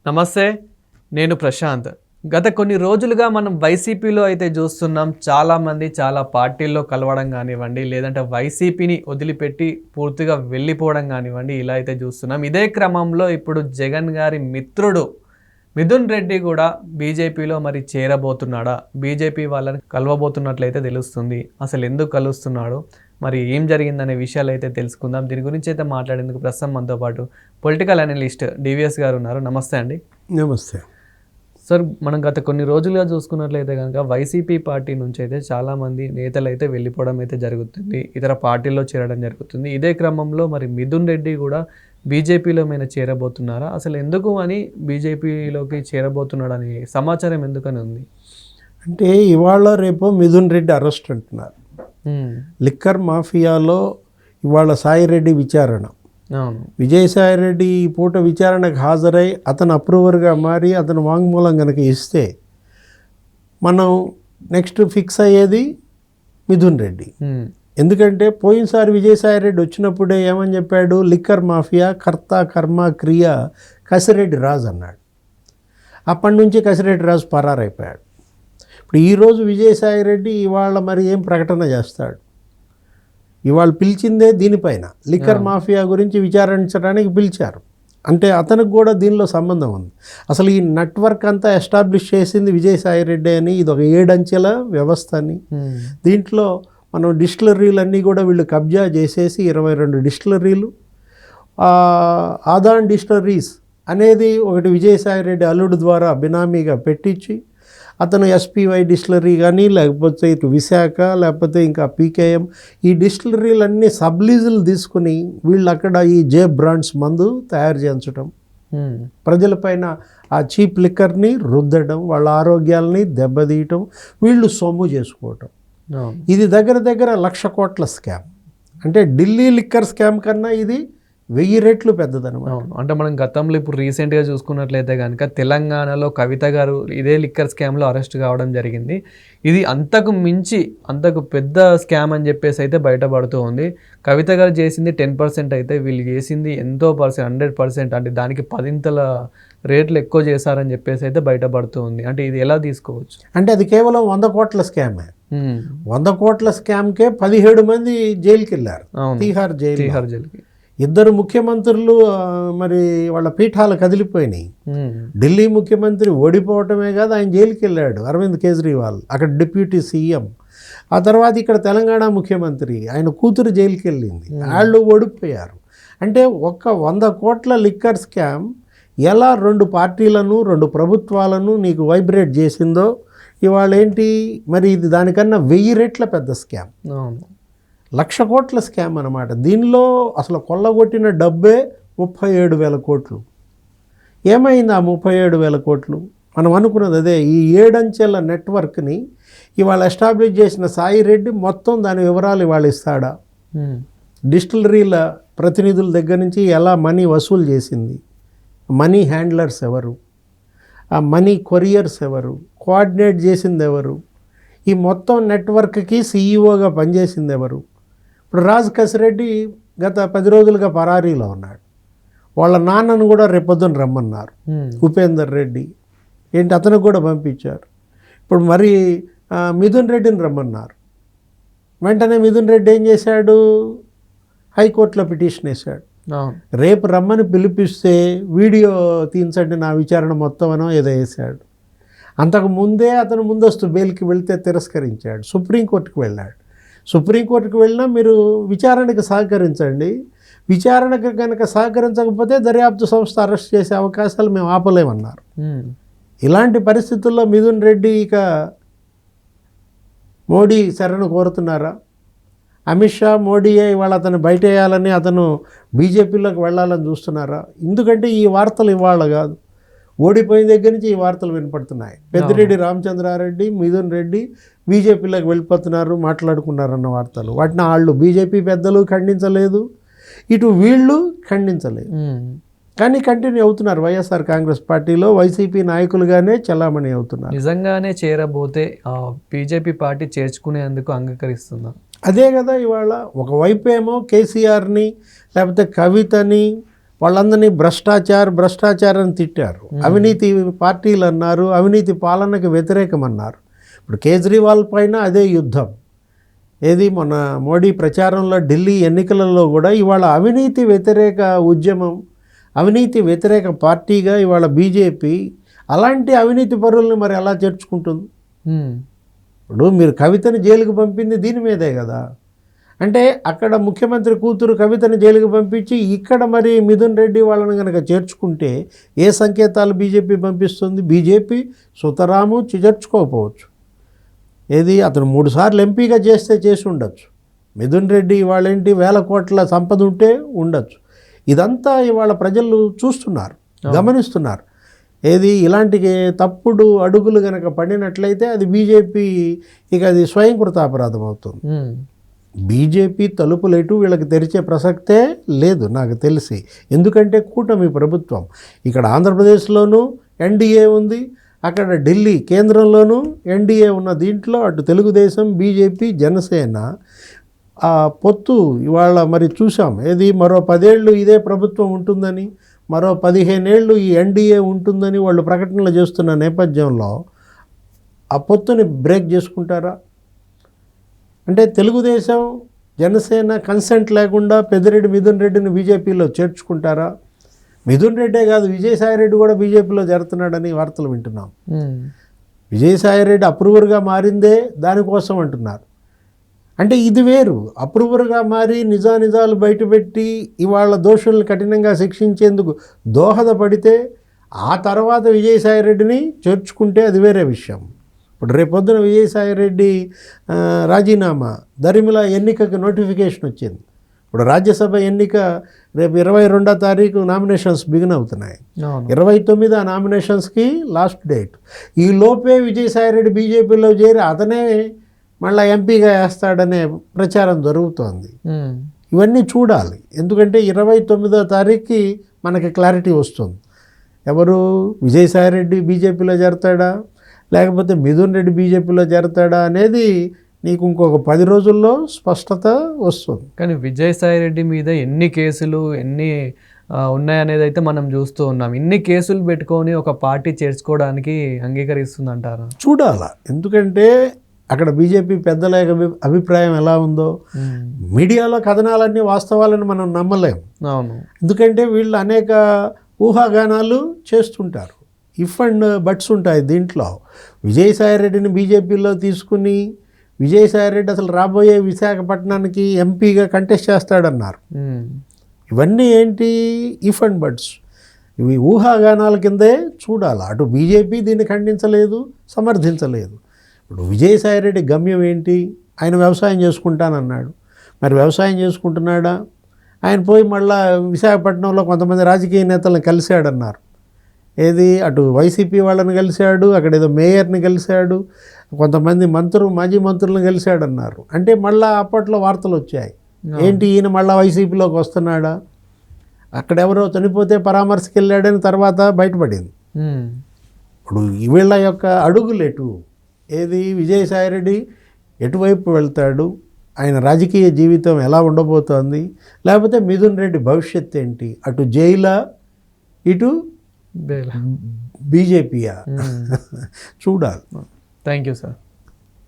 నమస్తే, నేను ప్రశాంత్. గత కొన్ని రోజులుగా మనం వైసీపీలో అయితే చూస్తున్నాం. చాలామంది చాలా పార్టీల్లో కలవడం కానివ్వండి, లేదంటే వైసీపీని వదిలిపెట్టి పూర్తిగా వెళ్ళిపోవడం కానివ్వండి, ఇలా అయితే చూస్తున్నాం. ఇదే క్రమంలో ఇప్పుడు జగన్ గారి మిత్రుడు మిథున్ రెడ్డి కూడా బీజేపీలో మరి చేరబోతున్నాడా, బీజేపీ వాళ్ళని కలవబోతున్నట్లయితే తెలుస్తుంది. అసలు ఎందుకు కలుస్తున్నాడు, మరి ఏం జరిగిందనే విషయాలు అయితే తెలుసుకుందాం. దీని గురించి అయితే మాట్లాడేందుకు ప్రస్తుతం మనతో పాటు పొలిటికల్ అనలిస్ట్ డివిఎస్ గారు ఉన్నారు. నమస్తే అండి. నమస్తే సార్, మనం గత కొన్ని రోజులుగా చూసుకున్నట్లయితే కనుక వైసీపీ పార్టీ నుంచి అయితే చాలామంది నేతలు అయితే వెళ్ళిపోవడం అయితే జరుగుతుంది, ఇతర పార్టీల్లో చేరడం జరుగుతుంది. ఇదే క్రమంలో మరి మిథున్ రెడ్డి కూడా బీజేపీలో ఏమైనా చేరబోతున్నారా, అసలు ఎందుకు అని బీజేపీలోకి చేరబోతున్నాడు అనే సమాచారం ఎందుకని ఉంది? అంటే ఇవాళ రేపు మిథున్ రెడ్డి అరెస్ట్ అంటున్నారు. లిక్కర్ మాఫియాలో ఇవాళ సాయిరెడ్డి విచారణ. విజయసాయిరెడ్డి ఈ పూట విచారణకు హాజరై అతను అప్రూవర్గా మారి అతను వాంగ్మూలం కనుక ఇస్తే మనం నెక్స్ట్ ఫిక్స్ అయ్యేది మిథున్ రెడ్డి. ఎందుకంటే పోయినసారి విజయసాయిరెడ్డి వచ్చినప్పుడే ఏమని చెప్పాడు, లిక్కర్ మాఫియా కర్త కర్మ క్రియ కసిరెడ్డి రాజు అన్నాడు. అప్పటి నుంచి కసిరెడ్డి రాజు పరారైపోయాడు. ఇప్పుడు ఈరోజు విజయసాయిరెడ్డి ఇవాళ మరి ఏం ప్రకటన చేస్తాడు? ఇవాళ పిలిచిందే దీనిపైన, లిక్కర్ మాఫియా గురించి విచారించడానికి పిలిచారు. అంటే అతనికి కూడా దీనిలో సంబంధం ఉంది. అసలు ఈ నెట్వర్క్ అంతా ఎస్టాబ్లిష్ చేసింది విజయసాయిరెడ్డి అని. ఇది ఒక 7 అంచెల వ్యవస్థ అని. దీంట్లో మనం డిస్టిలరీలన్నీ కూడా వీళ్ళు కబ్జా చేసేసి 22 డిస్టిలరీలు, ఆదాన్ డిస్టిలరీస్ అనేది ఒకటి విజయసాయిరెడ్డి అల్లుడు ద్వారా బినామీగా పెట్టించి అతను ఎస్పీవై డిస్టిలరీ కానీ లేకపోతే ఇటు విశాఖ లేకపోతే ఇంకా పీకేఎం ఈ డిస్టిలరీలన్నీ సబ్లీజులు తీసుకుని వీళ్ళు అక్కడ ఈ జే బ్రాండ్స్ మందు తయారు చేయించడం, ప్రజలపైన ఆ చీప్ లిక్కర్ని రుద్దడం, వాళ్ళ ఆరోగ్యాలని దెబ్బతీయటం, వీళ్ళు సొమ్ము చేసుకోవటం. ఇది దగ్గర దగ్గర 1,00,000 కోట్ల స్కామ్. అంటే ఢిల్లీ లిక్కర్ స్కామ్ కన్నా ఇది 1000 రెట్లు పెద్దదనమాట. అంటే మనం గతంలో ఇప్పుడు రీసెంట్గా చూసుకున్నట్లయితే కనుక తెలంగాణలో కవిత గారు ఇదే లిక్కర్ స్కామ్లో అరెస్ట్ కావడం జరిగింది. ఇది అంతకు మించి అంతకు పెద్ద స్కామ్ అని చెప్పేసి అయితే బయటపడుతూ ఉంది. కవిత గారు చేసింది 10% అయితే వీళ్ళు చేసింది ఎంతో 100%, అంటే దానికి 10ంతల రేట్లు ఎక్కువ చేశారని చెప్పేసి అయితే బయటపడుతూ ఉంది. అంటే ఇది ఎలా తీసుకోవచ్చు? అంటే అది కేవలం 100 కోట్ల స్కామే. 100 కోట్ల స్కామ్కే 17 మంది జైలుకి వెళ్ళారు, తీహార్ జైలుకి. 2 ముఖ్యమంత్రులు మరి వాళ్ళ పీఠాలు కదిలిపోయినాయి. ఢిల్లీ ముఖ్యమంత్రి ఓడిపోవటమే కాదు, ఆయన జైలుకి వెళ్ళాడు, అరవింద్ కేజ్రీవాల్ అక్కడ డిప్యూటీ సీఎం. ఆ తర్వాత ఇక్కడ తెలంగాణ ముఖ్యమంత్రి ఆయన కూతురు జైలుకి వెళ్ళింది, వాళ్ళు ఓడిపోయారు. అంటే ఒక్క 100 కోట్ల లిక్కర్ స్కామ్ ఎలా 2 పార్టీలను 2 ప్రభుత్వాలను నీకు వైబ్రేట్ చేసిందో ఇవాళ ఏంటి మరి, ఇది దానికన్నా 1000 రెట్ల పెద్ద స్కామ్. 1,00,000 కోట్ల స్కామ్ అన్నమాట. దీనిలో అసలు కొల్లగొట్టిన డబ్బే 37,000 కోట్లు. ఏమైంది ఆ 37,000 కోట్లు? మనం అనుకున్నది అదే, ఈ 7 అంచెల నెట్వర్క్ని ఇవాళ ఎస్టాబ్లిష్ చేసిన సాయిరెడ్డి మొత్తం దాని వివరాలు ఇవాళ ఇస్తాడా? డిస్టిలరీల ప్రతినిధుల దగ్గర నుంచి ఎలా మనీ వసూలు చేసింది, మనీ హ్యాండ్లర్స్ ఎవరు, ఆ మనీ కొరియర్స్ ఎవరు, కోఆర్డినేట్ చేసింది ఎవరు, ఈ మొత్తం నెట్వర్క్కి సీఈఓగా పనిచేసింది ఎవరు? ఇప్పుడు రాజ్ కసిరెడ్డి గత 10 రోజులుగా పరారీలో ఉన్నాడు. వాళ్ళ నాన్నను కూడా రేపొద్దున రమ్మన్నారు, ఉపేందర్ రెడ్డి. ఏంటి అతనికి కూడా పంపించారు. ఇప్పుడు మరి మిథున్ రెడ్డిని రమ్మన్నారు. వెంటనే మిథున్ రెడ్డి ఏం చేశాడు, హైకోర్టులో పిటిషన్ వేశాడు. రేపు రమ్మని పిలిపిస్తే వీడియో తీయించండి నా విచారణ మొత్తం అనో ఏదో వేశాడు. అంతకు ముందే అతను ముందస్తు బెయిల్కి వెళ్తే తిరస్కరించాడు, సుప్రీంకోర్టుకు వెళ్ళాడు. సుప్రీంకోర్టుకు వెళ్ళినా మీరు విచారణకు సహకరించండి, విచారణకు కనుక సహకరించకపోతే దర్యాప్తు సంస్థ అరెస్ట్ చేసే అవకాశాలు మేము ఆపలేమన్నారు. ఇలాంటి పరిస్థితుల్లో మిథున్ రెడ్డి ఇక మోడీ శరణు కోరుతున్నారా? అమిత్ షా మోడీయే ఇవాళ అతను బయట వేయాలని, అతను బీజేపీలోకి వెళ్ళాలని చూస్తున్నారా? ఎందుకంటే ఈ వార్తలు ఇవాళ కాదు, ఓడిపోయిన దగ్గర నుంచి ఈ వార్తలు వినపడుతున్నాయి. పెద్దిరెడ్డి రామచంద్రారెడ్డి, మిథున్ రెడ్డి బీజేపీలోకి వెళ్ళిపోతున్నారు, మాట్లాడుకున్నారన్న వార్తలు. వాటిని వాళ్ళు బీజేపీ పెద్దలు ఖండించలేదు, ఇటు వీళ్ళు ఖండించలేదు. కానీ కంటిన్యూ అవుతున్నారు వైఎస్ఆర్ కాంగ్రెస్ పార్టీలో, వైసీపీ నాయకులుగానే చలామణి అవుతున్నారు. నిజంగానే చేరబోతే బీజేపీ పార్టీ చేర్చుకునేందుకు అంగీకరిస్తున్నారు. అదే కదా ఇవాళ ఒకవైపు ఏమో కేసీఆర్ని లేకపోతే కవితని వాళ్ళందరినీ భ్రష్టాచారం అని తిట్టారు, అవినీతి పార్టీలు అన్నారు, అవినీతి పాలనకు వ్యతిరేకం అన్నారు. ఇప్పుడు కేజ్రీవాల్ పైన అదే యుద్ధం. ఏది మొన్న మోడీ ప్రచారంలో ఢిల్లీ ఎన్నికలలో కూడా ఇవాళ అవినీతి వ్యతిరేక ఉద్యమం, అవినీతి వ్యతిరేక పార్టీగా ఇవాళ బీజేపీ అలాంటి అవినీతి పరులను మరి ఎలా చేర్చుకుంటుంది? ఇప్పుడు మీరు కవితని జైలుకు పంపింది దీని మీదే కదా. అంటే అక్కడ ముఖ్యమంత్రి కూతురు కవితని జైలుకు పంపించి ఇక్కడ మరి మిథున్ రెడ్డి వాళ్ళని కనుక చేర్చుకుంటే ఏ సంకేతాలు బీజేపీ పంపిస్తుంది? బీజేపీ సుతరాము చేర్చుకోకపోవచ్చు. ఏది అతను 3 సార్లు ఎంపీగా చేసి ఉండొచ్చు. మిథున్ రెడ్డి వాళ్ళేంటి వేల కోట్ల సంపద ఉంటే ఉండొచ్చు. ఇదంతా ఇవాళ ప్రజలు చూస్తున్నారు, గమనిస్తున్నారు. ఏది ఇలాంటి తప్పుడు అడుగులు కనుక పడినట్లయితే అది బీజేపీ ఇక అది స్వయంకృత అపరాధం అవుతుంది. బీజేపీ తలుపులు ఎటు వీళ్ళకి తెరిచే ప్రసక్తే లేదు నాకు తెలిసి. ఎందుకంటే కూటమి ప్రభుత్వం ఇక్కడ ఆంధ్రప్రదేశ్లోనూ ఎన్డీఏ ఉంది, అక్కడ ఢిల్లీ కేంద్రంలోనూ ఎన్డీఏ ఉన్న దీంట్లో అటు తెలుగుదేశం, బీజేపీ, జనసేన ఆ పొత్తు ఇవాళ మరి చూసాం. ఏది మరో 10 ఏళ్ళు ఇదే ప్రభుత్వం ఉంటుందని, మరో 15 ఏళ్ళు ఈ ఎన్డీఏ ఉంటుందని వాళ్ళు ప్రకటనలు చేస్తున్న నేపథ్యంలో ఆ పొత్తుని బ్రేక్ చేసుకుంటారా? అంటే తెలుగుదేశం, జనసేన కన్సెంట్ లేకుండా పెద్దిరెడ్డి మిథున్ రెడ్డిని బీజేపీలో చేర్చుకుంటారా? మిథున్ రెడ్డే కాదు, విజయసాయి రెడ్డి కూడా బీజేపీలో చేరుతున్నాడని వార్తలు వింటున్నాం. విజయసాయి రెడ్డి అప్రూవర్గా మారిందే దానికోసం అంటున్నారు. అంటే ఇది వేరు. అప్రూవర్గా మారి నిజాలు బయటపెట్టి ఇవాళ దోషుల్ని కఠినంగా శిక్షించేందుకు దోహదపడితే ఆ తర్వాత విజయసాయి రెడ్డిని చేర్చుకుంటే అది వేరే విషయం. ఇప్పుడు రేపొద్దున విజయసాయి రెడ్డి రాజీనామా, దరిమిల ఎన్నికకి నోటిఫికేషన్ వచ్చింది. ఇప్పుడు రాజ్యసభ ఎన్నిక రేపు 22వ తారీఖు నామినేషన్స్ బిగిన్ అవుతున్నాయి. 29 ఆ నామినేషన్స్కి లాస్ట్ డేట్. ఈ లోపే విజయసాయి రెడ్డి బీజేపీలో చేరి అతనే మళ్ళీ ఎంపీగా వేస్తాడనే ప్రచారం జరుగుతోంది. ఇవన్నీ చూడాలి. ఎందుకంటే 29వ తారీఖుకి మనకి క్లారిటీ వస్తుంది. ఎవరు విజయసాయి రెడ్డి బీజేపీలో చేరతాడా లేకపోతే మిథున్ రెడ్డి బీజేపీలో చేరతాడా అనేది నీకు ఇంకొక 10 రోజుల్లో స్పష్టత వస్తుంది. కానీ విజయసాయి రెడ్డి మీద ఎన్ని కేసులు ఉన్నాయనేది అయితే మనం చూస్తూ ఉన్నాం. ఇన్ని కేసులు పెట్టుకొని ఒక పార్టీ చేర్చుకోవడానికి అంగీకరిస్తుందంటారా? చూడాలా. ఎందుకంటే అక్కడ బీజేపీ పెద్దల అభిప్రాయం ఎలా ఉందో. మీడియాలో కథనాలన్నీ వాస్తవాలని మనం నమ్మలేం. అవును. ఎందుకంటే వీళ్ళు అనేక ఊహాగానాలు చేస్తుంటారు. ఇఫ్ అండ్ బట్స్ ఉంటాయి దీంట్లో. విజయసాయి రెడ్డిని బీజేపీలో తీసుకుని విజయసాయి రెడ్డి అసలు రాబోయే విశాఖపట్నానికి ఎంపీగా కంటెస్ట్ చేస్తాడన్నారు. ఇవన్నీ ఏంటి? If and buts. ఇవి ఊహాగానాల కిందే చూడాలి. అటు బీజేపీ దీన్ని ఖండించలేదు, సమర్థించలేదు. ఇప్పుడు విజయసాయి రెడ్డి గమ్యం ఏంటి? ఆయన వ్యవసాయం చేసుకుంటానన్నాడు. మరి వ్యవసాయం చేసుకుంటున్నాడా? ఆయన పోయి మళ్ళా విశాఖపట్నంలో కొంతమంది రాజకీయ నేతలను కలిశాడన్నారు. ఏది అటు వైసీపీ వాళ్ళని కలిశాడు, అక్కడ ఏదో మేయర్ని కలిశాడు, కొంతమంది మాజీ మంత్రులను కలిశాడన్నారు. అంటే మళ్ళీ అప్పట్లో వార్తలు వచ్చాయి. ఏంటి ఈయన మళ్ళీ వైసీపీలోకి వస్తున్నాడా? అక్కడెవరో చనిపోతే పరామర్శకి వెళ్ళాడని తర్వాత బయటపడింది. ఇప్పుడు వీళ్ళ యొక్క అడుగులు ఎటు? ఏది విజయసాయి రెడ్డి ఎటువైపు వెళ్తాడు? ఆయన రాజకీయ జీవితం ఎలా ఉండబోతోంది? లేకపోతే మిథున్ రెడ్డి భవిష్యత్ ఏంటి? అటు జైలా, ఇటు బీజేపీయా? చూడాలి. Thank you sir.